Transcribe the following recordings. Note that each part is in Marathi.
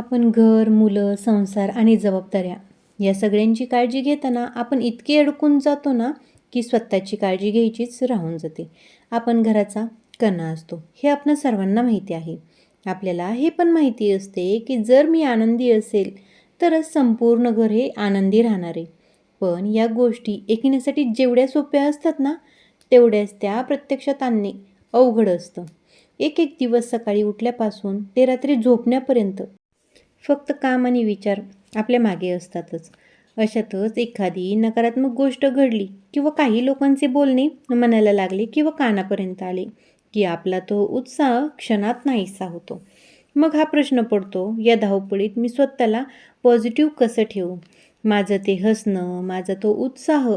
आपण घर, मुलं, संसार आणि जबाबदाऱ्या या सगळ्यांची काळजी घेताना आपण इतके अडकून जातो ना, की स्वतःची काळजी घ्यायचीच राहून जाते. आपण घराचा कणा असतो, हे आपणा सर्वांना माहिती आहे. आपल्याला हे पण माहिती असते, की जर मी आनंदी असेल, तरच संपूर्ण घर हे आनंदी राहणार आहे. पण या गोष्टी ऐकण्यासाठी जेवढ्या सोप्या असतात ना, तेवढ्याच त्या प्रत्यक्षात आणणे अवघड असतं. एक एक दिवस सकाळी उठल्यापासून ते रात्री झोपण्यापर्यंत फक्त काम आणि विचार आपल्या मागे असतातच. अशातच एखादी नकारात्मक गोष्ट घडली किंवा काही लोकांचे बोलणे मनाला लागले किंवा कानापर्यंत आले, की आपला तो उत्साह क्षणात नाहीसा होतो. मग हा प्रश्न पडतो, या धावपळीत मी स्वतःला पॉझिटिव्ह कसं ठेवू? माझं ते हसणं, माझा तो उत्साह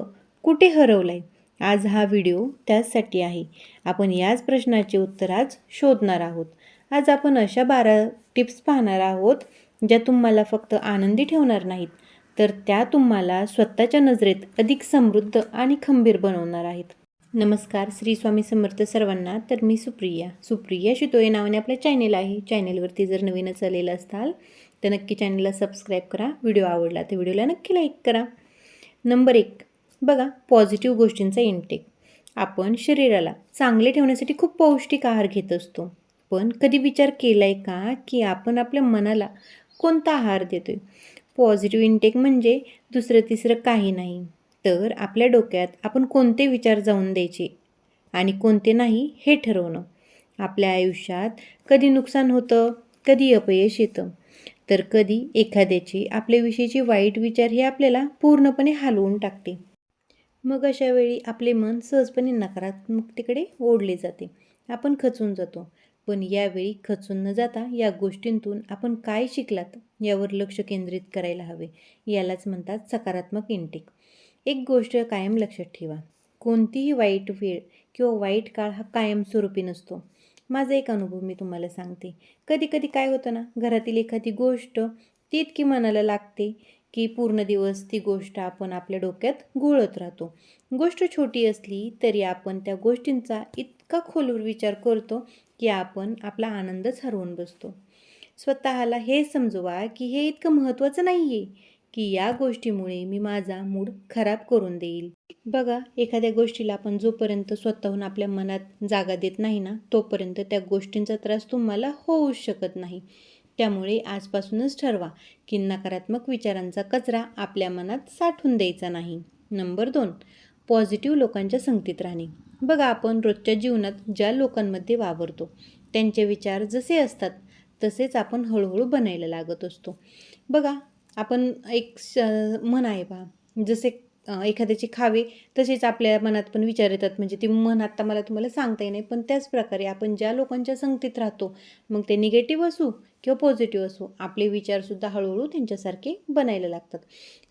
कुठे हरवलाय? आज हा व्हिडिओ त्याचसाठी आहे. आपण याच प्रश्नाचे उत्तर आज शोधणार आहोत. आज आपण अशा 12 टिप्स पाहणार आहोत, ज्या तुम्हाला फक्त आनंदी ठेवणार नाहीत, तर त्या तुम्हाला स्वतःच्या नजरेत अधिक समृद्ध आणि खंबीर बनवणार आहेत. नमस्कार, श्री स्वामी समर्थ सर्वांना. तर मी सुप्रिया शितोळे नावाने आपल्या चॅनेल आहे. चॅनेलवरती जर नवीनच आलेलं असाल तर नक्की चॅनेलला सबस्क्राईब करा. व्हिडिओ आवडला तर व्हिडिओला नक्की लाईक करा. नंबर 1, बघा, पॉझिटिव्ह गोष्टींचा इंटेक. आपण शरीराला चांगले ठेवण्यासाठी खूप पौष्टिक आहार घेत असतो. पण कधी विचार केला आहे का, की आपण आपल्या मनाला कोणता आहार देतोय? पॉझिटिव्ह इंटेक म्हणजे दुसरं तिसरं काही नाही, तर आपल्या डोक्यात आपण कोणते विचार जाऊन द्यायचे आणि कोणते नाही हे ठरवणं. आपल्या आयुष्यात कधी नुकसान होतं, कधी अपयश येतं, तर कधी एखाद्याची आपल्याविषयीची वाईट विचार हे आपल्याला पूर्णपणे हलवून टाकते. मग अशा वेळी आपले मन सहजपणे नकारात्मकतेकडे ओढले जाते. आपण खचून जातो. पण यावेळी खचून न जाता या गोष्टींतून आपण काय शिकलात यावर लक्ष केंद्रित करायला हवे. यालाच म्हणतात सकारात्मक इंटेक. एक गोष्ट कायम लक्षात ठेवा, कोणतीही वाईट वेळ किंवा वाईट काळ हा कायमस्वरूपी नसतो. माझा एक अनुभव मी तुम्हाला सांगते. कधी कधी काय होतं ना, घरातील एखादी गोष्ट ती इतकी मनाला लागते, की पूर्ण दिवस ती गोष्ट आपण आपल्या डोक्यात घोळत राहतो. गोष्ट छोटी असली तरी आपण त्या गोष्टींचा इतका खोलवर विचार करतो, की आपण आपला आनंदच हरवून बसतो. स्वतःला हे समजवा, की हे इतकं महत्त्वाचं नाही आहे, की या गोष्टीमुळे मी माझा मूड खराब करून देईल. बघा, एखाद्या गोष्टीला आपण जोपर्यंत स्वतःहून आपल्या मनात जागा देत नाही ना, तोपर्यंत त्या गोष्टींचा त्रास तुम्हाला होऊच शकत नाही. त्यामुळे आजपासूनच ठरवा, की नकारात्मक विचारांचा कचरा आपल्या मनात साठवून द्यायचा नाही. नंबर 2, पॉझिटिव्ह लोकांच्या संगतीत राहणे. बघा, आपण रोजच्या जीवनात ज्या लोकांमध्ये वावरतो, त्यांचे विचार जसे असतात तसेच आपण हळूहळू बनायला लागत असतो. बघा, आपण एक म्हण आहे पहा, जसे एखाद्याची खावे तसेच आपल्या मनात पण विचार येतात. म्हणजे ती म्हण आत्ता मला तुम्हाला सांगता येईल, पण त्याच प्रकारे आपण ज्या लोकांच्या संगतीत राहतो, मग ते निगेटिव्ह असो किंवा पॉझिटिव्ह असो, आपले विचारसुद्धा हळूहळू त्यांच्यासारखे बनायला लागतात.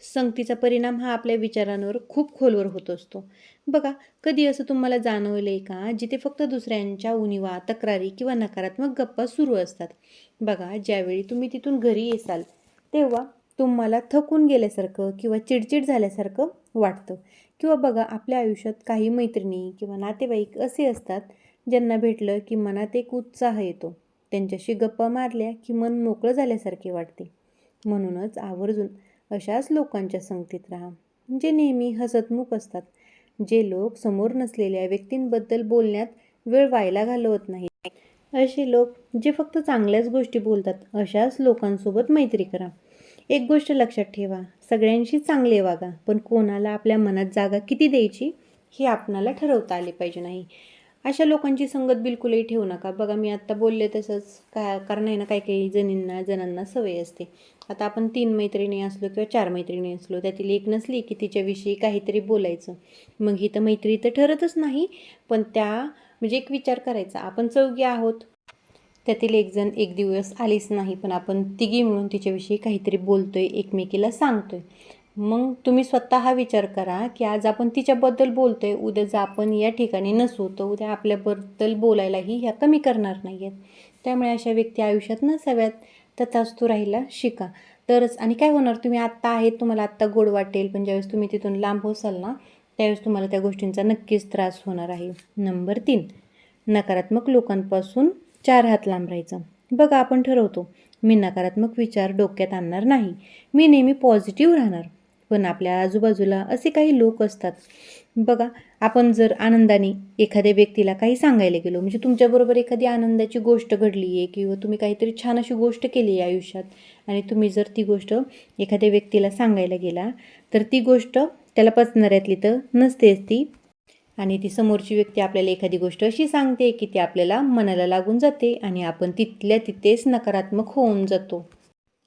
संगतीचा परिणाम हा आपल्या विचारांवर खूप खोलवर होत असतो. बघा, कधी असं तुम्हाला जाणवलं आहे का, जिथे फक्त दुसऱ्यांच्या उणिवा, तक्रारी किंवा नकारात्मक गप्पा सुरू असतात? बघा, ज्यावेळी तुम्ही तिथून घरी येसाल तेव्हा तुम्हाला थकून गेल्यासारखं किंवा चिडचिड झाल्यासारखं वाटतं. किंवा बघा, आपल्या आयुष्यात काही मैत्रिणी किंवा नातेवाईक असे असतात, ज्यांना भेटलं की मनात एक उत्साह येतो. त्यांच्याशी गप्पा मारल्या की मन मोकळं झाल्यासारखे वाटते. म्हणूनच आवर्जून अशाच लोकांच्या संगतीत राहा, जे नेहमी हसतमुख असतात. जे लोक समोर नसलेल्या व्यक्तींबद्दल बोलण्यात वेळ वाया घालवत नाहीत. असे लोक जे फक्त चांगल्याच गोष्टी बोलतात, अशाच लोकांसोबत मैत्री करा. एक गोष्ट लक्षात ठेवा, सगळ्यांशी चांगले वागा, पण कोणाला आपल्या मनात जागा किती द्यायची हे आपणाला ठरवता आले पाहिजे नाही. अशा लोकांची संगत बिलकुलही ठेवू नका. बघा, मी आत्ता बोलले तसंच कारण आहे ना, काही काही जणांना सवय असते. आता आपण 3 मैत्रिणी असलो किंवा 4 मैत्रिणी असलो, त्यातील एक नसली की तिच्याविषयी काहीतरी बोलायचं. मग ही तर मैत्री तर ठरतच नाही. पण म्हणजे एक विचार करायचा, आपण 4घी आहोत, त्यातील एक जण एक दिवस आलीच नाही, पण आपण तिघी मिळून तिच्याविषयी काहीतरी बोलतोय, एकमेकीला सांगतोय. मग तुम्ही स्वतः हा विचार करा, की आज आपण तिच्याबद्दल बोलतोय, उद्या जर आपण या ठिकाणी नसू तर उद्या आपल्याबद्दल बोलायलाही ह्या कमी करणार नाही आहेत. त्यामुळे अशा व्यक्ती आयुष्यात नसाव्यात. तथास्तु राहायला शिका, तरच. आणि काय होणार, तुम्ही आत्ता आहेत, तुम्हाला आत्ता गोड वाटेल, पण ज्यावेळेस तुम्ही तिथून लांब होसाल ना, त्यावेळेस तुम्हाला त्या गोष्टींचा नक्कीच त्रास होणार आहे. नंबर 3, नकारात्मक लोकांपासून 4 हात लांब राहायचं. बघा, आपण ठरवतो मी नकारात्मक विचार डोक्यात आणणार नाही. मी नेहमी पॉझिटिव्ह राहणार. पण आपल्या आजूबाजूला असे काही लोक असतात बघा, आपण जर आनंदाने एखाद्या व्यक्तीला काही सांगायला गेलो, म्हणजे तुमच्याबरोबर एखादी आनंदाची गोष्ट घडली आहे किंवा तुम्ही काहीतरी छान अशी गोष्ट केली आहे आयुष्यात आणि तुम्ही जर ती गोष्ट एखाद्या व्यक्तीला सांगायला गेला तर ती गोष्ट त्याला पचणाऱ्यातली तर नसतेच ती, आणि ती समोरची व्यक्ती आपल्याला एखादी गोष्ट अशी सांगते की ती आपल्याला मनाला लागून जाते आणि आपण तिथल्या तिथेच नकारात्मक होऊन जातो.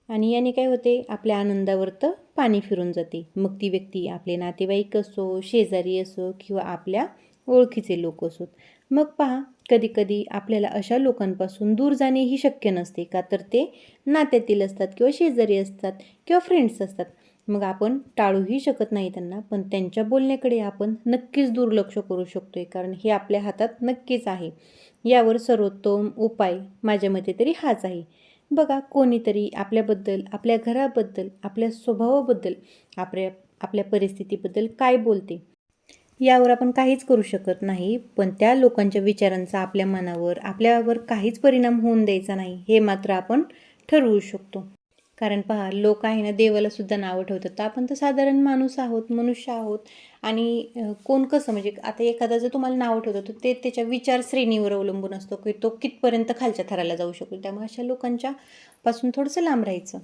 आणि याने काय होते, आपल्या आनंदावर तर पाणी फिरून जाते. मग ती व्यक्ती आपले नातेवाईक असो, शेजारी असो किंवा आपल्या ओळखीचे लोक असोत. मग पहा, कधीकधी आपल्याला अशा लोकांपासून दूर जाणेही शक्य नसते, का तर ते नात्यातील असतात किंवा शेजारी असतात किंवा फ्रेंड्स असतात. मग आपण टाळूही शकत नाही त्यांना, पण त्यांच्या बोलण्याकडे आपण नक्कीच दुर्लक्ष करू शकतोय, कारण हे आपल्या हातात नक्कीच आहे. यावर सर्वोत्तम उपाय माझ्या मते तरी हाच आहे. बघा, कोणीतरी आपल्याबद्दल, आपल्या घराबद्दल, आपल्या स्वभावाबद्दल, आपल्या आपल्या परिस्थितीबद्दल काय बोलते, यावर आपण काहीच करू शकत नाही. पण त्या लोकांच्या विचारांचा आपल्या मनावर, आपल्यावर काहीच परिणाम होऊन द्यायचा नाही, हे मात्र आपण ठरवू शकतो. कारण पहा, लोक आहे ना, देवाला सुद्धा नावं ठेवतात. तर आपण तर साधारण माणूस आहोत, मनुष्य आहोत. आणि कोण कसं, म्हणजे आता एखादा जर तुम्हाला नावं ठेवतो तर ते त्याच्या विचारश्रेणीवर अवलंबून असतो की तो कितपर्यंत खालच्या थराला जाऊ शकतो. त्यामुळे अशा लोकांच्या पासून थोडंसं लांब राहायचं.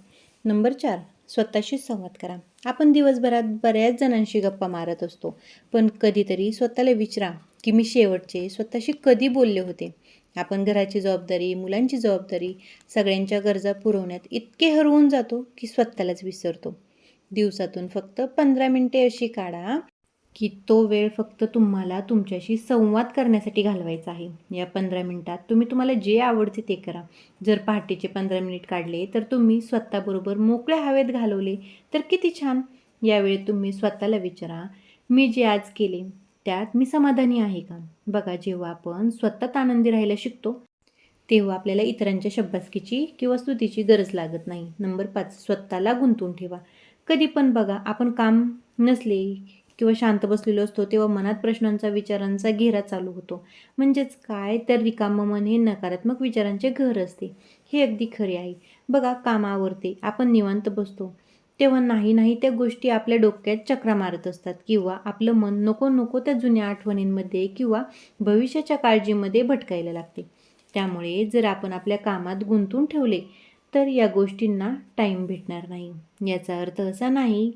नंबर 4, स्वतःशी संवाद करा. आपण दिवसभरात बऱ्याच जणांशी गप्पा मारत असतो, पण कधीतरी स्वतःला विचारा की मी शेवटचे स्वतःशी कधी बोलले होते. आपण घराची जबाबदारी, मुलांची जबाबदारी, सगळ्यांच्या गरजा पुरवण्यात इतके हरवून जातो की स्वतःलाच विसरतो. दिवसातून फक्त 15 मिनिटे अशी काढा की तो वेळ फक्त तुम्हाला तुमच्याशी संवाद करण्यासाठी घालवायचा आहे. या 15 मिनिटात तुम्हाला जे आवडते ते करा. जर पहाटेचे 15 मिनिट काढले तर तुम्ही स्वतःबरोबर मोकळ्या हवेत घालवले तर किती छान. यावेळी तुम्ही स्वतःला विचारा, मी जे आज केले त्यात मी समाधानी आहे का? बघा, जेव्हा आपण स्वतःत आनंदी राहायला शिकतो तेव्हा आपल्याला इतरांच्या शाबासकीची किंवा स्तुतीची गरज लागत नाही. नंबर 5, स्वतःला गुंतवून ठेवा. कधी पण बघा, आपण काम नसले किंवा शांत बसलेलो असतो तेव्हा मनात प्रश्नांचा, विचारांचा घेरा चालू होतो. म्हणजेच काय, तर रिकामं मन हे नकारात्मक विचारांचे घर असते. हे अगदी खरे आहे. बघा, कामावरती आपण निवांत बसतो तेव्हा नाही त्या गोष्टी आपल्या डोक्यात चक्रा मारत असतात किंवा आपलं मन नको नको त्या जुन्या आठवणींमध्ये किंवा भविष्याच्या काळजीमध्ये भटकायला लागते. त्यामुळे जर आपण आपल्या कामात गुंतून ठेवले तर या गोष्टींना टाईम भेटणार नाही. याचा अर्थ असा नाही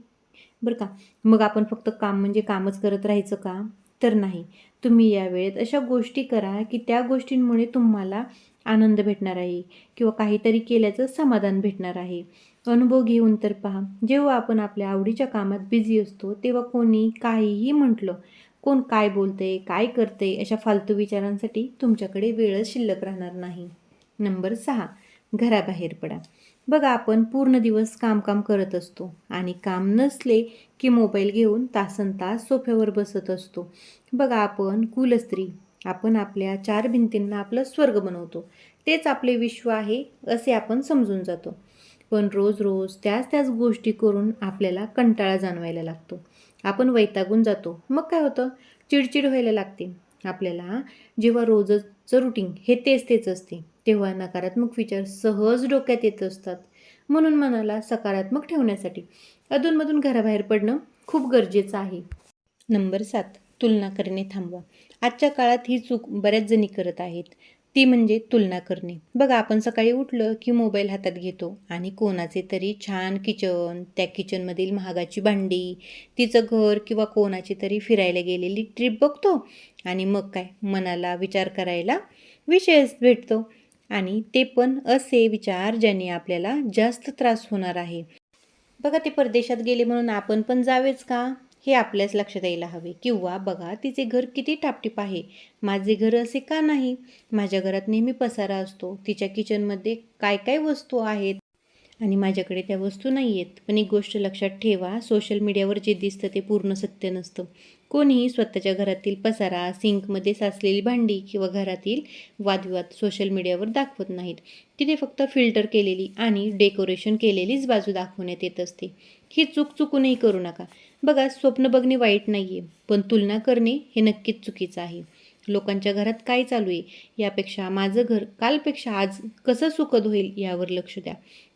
बरं का, मग आपण फक्त काम म्हणजे कामच करत राहायचं का? तर नाही. तुम्ही या वेळेत अशा गोष्टी करा की त्या गोष्टींमुळे तुम्हाला आनंद भेटणार आहे किंवा काहीतरी केल्याचं समाधान भेटणार आहे. अनुभव घेऊन तर पहा, जेव्हा आपण आपल्या आवडीच्या कामात बिझी असतो तेव्हा कोणी काहीही म्हटलं, कोण काय बोलतंय, काय करतंय, अशा फालतू विचारांसाठी तुमच्याकडे वेळच शिल्लक राहणार नाही. नंबर 6, घराबाहेर पडा. बघा, आपण पूर्ण दिवस काम करत असतो आणि काम नसले की मोबाईल घेऊन तासनतास सोफ्यावर बसत असतो. बघा, आपण कुलस्त्री, आपण आपल्या 4 भिंतींना आपलं स्वर्ग बनवतो. तेच आपले विश्व आहे असे आपण समजून जातो. पण रोज रोज त्याच गोष्टी करून आपल्याला कंटाळा जाणवायला लागतो. आपण वैतागून जातो. मग काय होतं, चिडचिड व्हायला लागते आपल्याला. जेव्हा रोजचं रुटीन हे तेच असते तेव्हा नकारात्मक विचार सहज डोक्यात येत असतात. म्हणून मनाला सकारात्मक ठेवण्यासाठी अधूनमधून घराबाहेर पडणं खूप गरजेचं आहे. नंबर 7, तुलना करणे थांबवा. आजच्या काळात ही चूक बऱ्याच जणी करत आहेत, ती म्हणजे तुलना करणे. बघा, आपण सकाळी उठलं की मोबाईल हातात घेतो आणि कोणाचे तरी छान किचन, त्या किचनमधील महागाची भांडी, तिचं घर किंवा कोणाची तरी फिरायला गेलेली ट्रिप बघतो आणि मग काय, मनाला विचार करायला विषयच भेटतो. आणि ते पण असे विचार ज्याने आपल्याला जास्त त्रास होणार आहे. बघा, ते परदेशात गेले म्हणून आपण पण जावेच का, हे आपल्याच लक्षात यायला हवे. किंवा बघा, तिचे घर किती टापटीप आहे, माझे घर असे का नाही? माझ्या घरात नेहमी पसारा असतो, तिच्या किचनमध्ये काय काय वस्तू आहेत आणि माझ्याकडे त्या वस्तू नाही आहेत. पण एक गोष्ट लक्षात ठेवा, सोशल मीडियावर जे दिसतं ते पूर्ण सत्य नसतं. कोणीही स्वतःच्या घरातील पसारा, सिंकमध्ये साचलेली भांडी किंवा घरातील वादविवाद सोशल मीडियावर दाखवत नाहीत. तिथे फक्त फिल्टर केलेली आणि डेकोरेशन केलेलीच बाजू दाखवण्यात येत असते. ही चूक चुकूनही करू नका. बघा, स्वप्न बघणे वाईट नाही आहे, पण तुलना करणे हे नक्कीच चुकीचं आहे. लोकांच्या घरात काय चालू आहे यापेक्षा माझं घर कालपेक्षा आज कसं सुखद होईल यावर लक्ष द्या.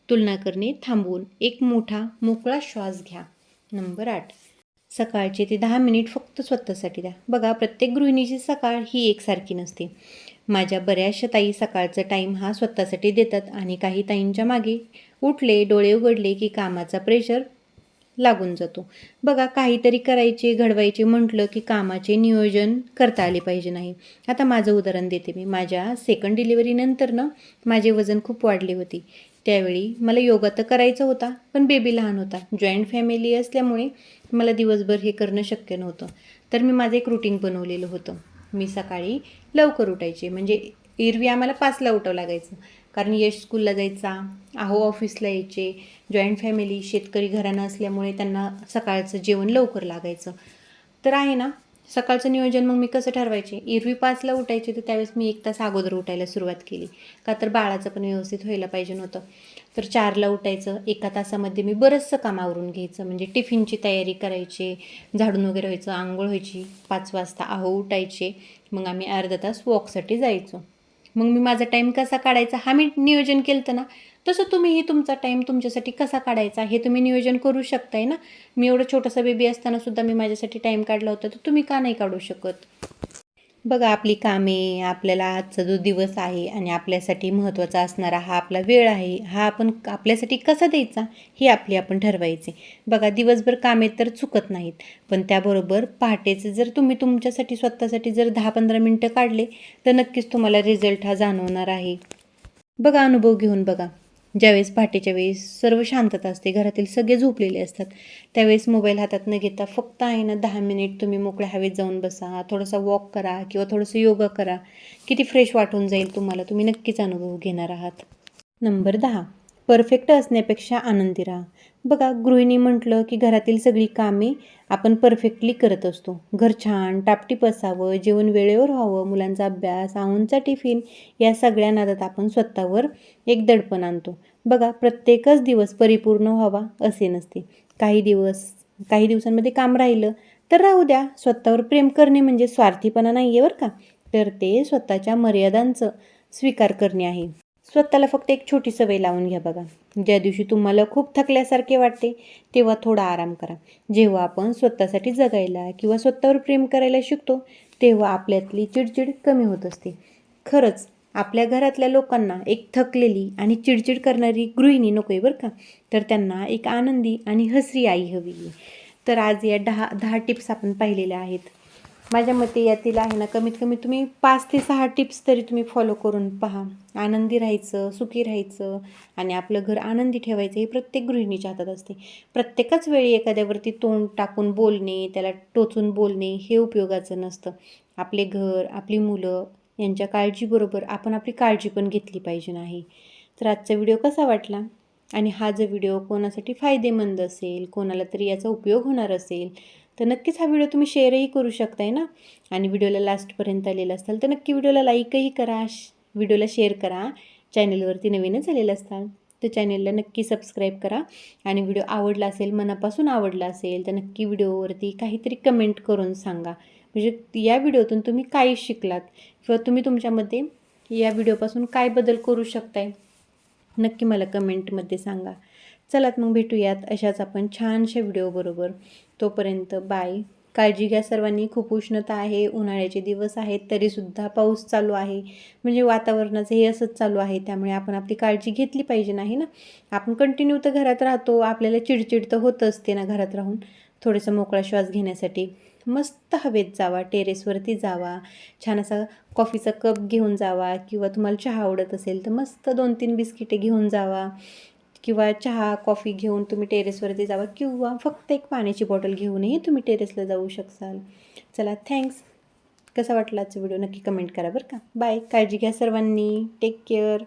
तुलना करणे थांबवून एक मोठा मोकळा श्वास घ्या. नंबर 8, सकाळचे ते 10 मिनिट फक्त स्वतःसाठी द्या. बघा, प्रत्येक गृहिणीची सकाळ ही एकसारखी नसते. माझ्या बऱ्याचशा ताई सकाळचा टाईम हा स्वतःसाठी देतात आणि काही ताईंच्या मागे उठले, डोळे उघडले की कामाचा प्रेशर लागून जातो. बघा, काहीतरी करायचे, घडवायचे म्हटलं की कामाचे नियोजन करता आले पाहिजे नाही. आता माझं उदाहरण देते मी. माझ्या सेकंड डिलिव्हरीनंतर माझे वजन खूप वाढले होते. त्यावेळी मला योगा तर करायचा होता, पण बेबी लहान होता. जॉईंट फॅमिली असल्यामुळे मला दिवसभर हे करणं शक्य नव्हतं. तर मी माझं एक रुटीन बनवलेलं होतं. मी सकाळी लवकर उठायचे, म्हणजे एरवी आम्हाला 5ला उठावं लागायचं, कारण यश स्कूलला जायचा, आहो ऑफिसला यायचे. जॉईंट फॅमिली शेतकरी घराणं असल्यामुळे त्यांना सकाळचं जेवण लवकर लागायचं. तर आहे ना, सकाळचं नियोजन मग मी कसं ठरवायचे, एरवी 5ला उठायचे, तर त्यावेळेस मी 1 तास अगोदर उठायला सुरुवात केली, का तर बाळाचं पण व्यवस्थित व्हायला पाहिजे नव्हतं. तर 4ला उठायचं. 1 तासामध्ये मी बरंचसं काम आवरून घ्यायचं, म्हणजे टिफिनची तयारी करायची, झाडून वगैरे व्हायचं, आंघोळ व्हायची. 5 वाजता आहो उठायचे. मग आम्ही अर्धा तास वॉकसाठी जायचो. मग मी माझा टाईम कसा काढायचा हा मी नियोजन केलं होतं ना, तसं तुम्हीही तुमचा टाईम तुमच्यासाठी कसा काढायचा हे तुम्ही नियोजन करू शकताय ना. मी एवढं छोटासा बेबी असतानासुद्धा मी माझ्यासाठी टाईम काढला होता, तर तुम्ही का नाही काढू शकत? बघा, आपली कामे, आपल्याला आजचा जो दिवस आहे आणि आपल्यासाठी महत्त्वाचा असणारा हा आपला वेळ आहे, हा आपण आपल्यासाठी कसा द्यायचा हे आपण ठरवायचे. बघा, दिवसभर कामे तर चुकत नाहीत, पण त्याबरोबर पहाटेचं जर तुम्ही तुमच्यासाठी स्वतःसाठी जर 10-15 मिनटं काढले तर नक्कीच तुम्हाला रिझल्ट हा जाणवणार आहे. बघा, अनुभव घेऊन बघा. ज्यावेळेस पहाटेच्या वेळेस सर्व शांतता असते, घरातील सगळे झोपलेले असतात, त्यावेळेस मोबाईल हातात न घेता फक्त आहे ना 10 मिनिट तुम्ही मोकळ्या हवेत जाऊन बसा, थोडासा वॉक करा किंवा थोडंसं योगा करा. किती फ्रेश वाटून जाईल तुम्हाला, तुम्ही नक्कीच अनुभव घेणार आहात. नंबर 10, परफेक्ट असण्यापेक्षा आनंदी राहा. बघा, गृहिणी म्हटलं की घरातील सगळी कामे आपण परफेक्टली करत असतो. घर छान टापटीप असावं, जेवण वेळेवर व्हावं, मुलांचा अभ्यास, आऊंचा टिफिन, या सगळ्या नादात आपण स्वतःवर एक दडपण आणतो. बघा, प्रत्येकच दिवस परिपूर्ण व्हावा असे नसते. काही दिवसांमध्ये काम राहिलं तर राहू द्या. स्वतःवर प्रेम करणे म्हणजे स्वार्थीपणा नाही आहे बरं का, तर ते स्वतःच्या मर्यादांचं स्वीकार करणे आहे. स्वतःला फक्त एक छोटी सवय लावून घ्या. बघा, ज्या दिवशी तुम्हाला खूप थकल्यासारखे वाटते तेव्हा थोडा आराम करा. जेव्हा आपण स्वतःसाठी जगायला किंवा स्वतःवर प्रेम करायला शिकतो तेव्हा आपल्यातली चिडचिड कमी होत असते. खरंच आपल्या घरातल्या लोकांना एक थकलेली आणि चिडचिड करणारी गृहिणी नको आहे बरं का, तर त्यांना एक आनंदी आणि हसरी आई हवी आहे. तर आज या 10 टिप्स आपण पाहिलेल्या आहेत. माझ्या मते यातील आहे ना, कमीत कमी तुम्ही 5 ते 6 टिप्स तरी तुम्ही फॉलो करून पहा. आनंदी राहायचं, सुखी राहायचं आणि आपलं घर आनंदी ठेवायचं हे प्रत्येक गृहिणीच्या हातात असते. प्रत्येकच वेळी एखाद्यावरती तोंड टाकून बोलणे, त्याला टोचून बोलणे हे उपयोगाचं नसतं. आपले घर, आपली मुलं यांच्या काळजीबरोबर आपण आपली काळजी पण घेतली पाहिजे नाही. तर आजचा व्हिडिओ कसा वाटला? आणि हा जर व्हिडिओ कोणासाठी फायदेमंद असेल, कोणाला तरी याचा उपयोग होणार असेल, तर नक्कीच हा व्हिडिओ तुम्ही शेअरही करू शकताय ना. आणि व्हिडिओला लास्टपर्यंत आलेला असाल तर नक्की व्हिडिओला लाईकही करा, व्हिडिओला शेअर करा. चॅनलवरती नवीनच आलेलं असाल तर चॅनलला नक्की सबस्क्राईब करा. आणि व्हिडिओ आवडला असेल, मनापासून आवडला असेल, तर नक्की व्हिडिओवरती काहीतरी कमेंट करून सांगा. म्हणजे या व्हिडिओतून तुम्ही काय शिकलात किंवा तुम्ही तुमच्यामध्ये या व्हिडिओपासून काय बदल करू शकताय, नक्की मला कमेंटमध्ये सांगा. चलात मग भेटूयात अशाच आपण छानशा व्हिडिओबरोबर. तोपर्यंत बाय. काळजी घ्या सर्वांनी. खूप उष्णता आहे, उन्हाळ्याचे दिवस आहेत, तरीसुद्धा पाऊस चालू आहे, म्हणजे वातावरणाचं हे असंच चालू आहे, त्यामुळे आपण आपली काळजी घेतली पाहिजे नाही ना. आपण कंटिन्यू तर घरात राहतो, आपल्याला चिडचिड तर होत असते ना घरात राहून. थोडासा मोकळा श्वास घेण्यासाठी मस्त हवेत जावा, टेरेसवरती जावा, छान असा कॉफीचा कप घेऊन जावा किंवा तुम्हाला चहा आवडत असेल तर मस्त 2-3 बिस्किटे घेऊन जावा किंवा चहा कॉफी घेऊन तुम्ही टेरेसवरती जावा किंवा फक्त एक पाण्याची बॉटल घेऊनही तुम्ही टेरेसला जाऊ शकाल. चला, थँक्स. कसा वाटला आजचा व्हिडिओ नक्की कमेंट करा बरं का. बाय. काळजी घ्या सर्वांनी. Take care.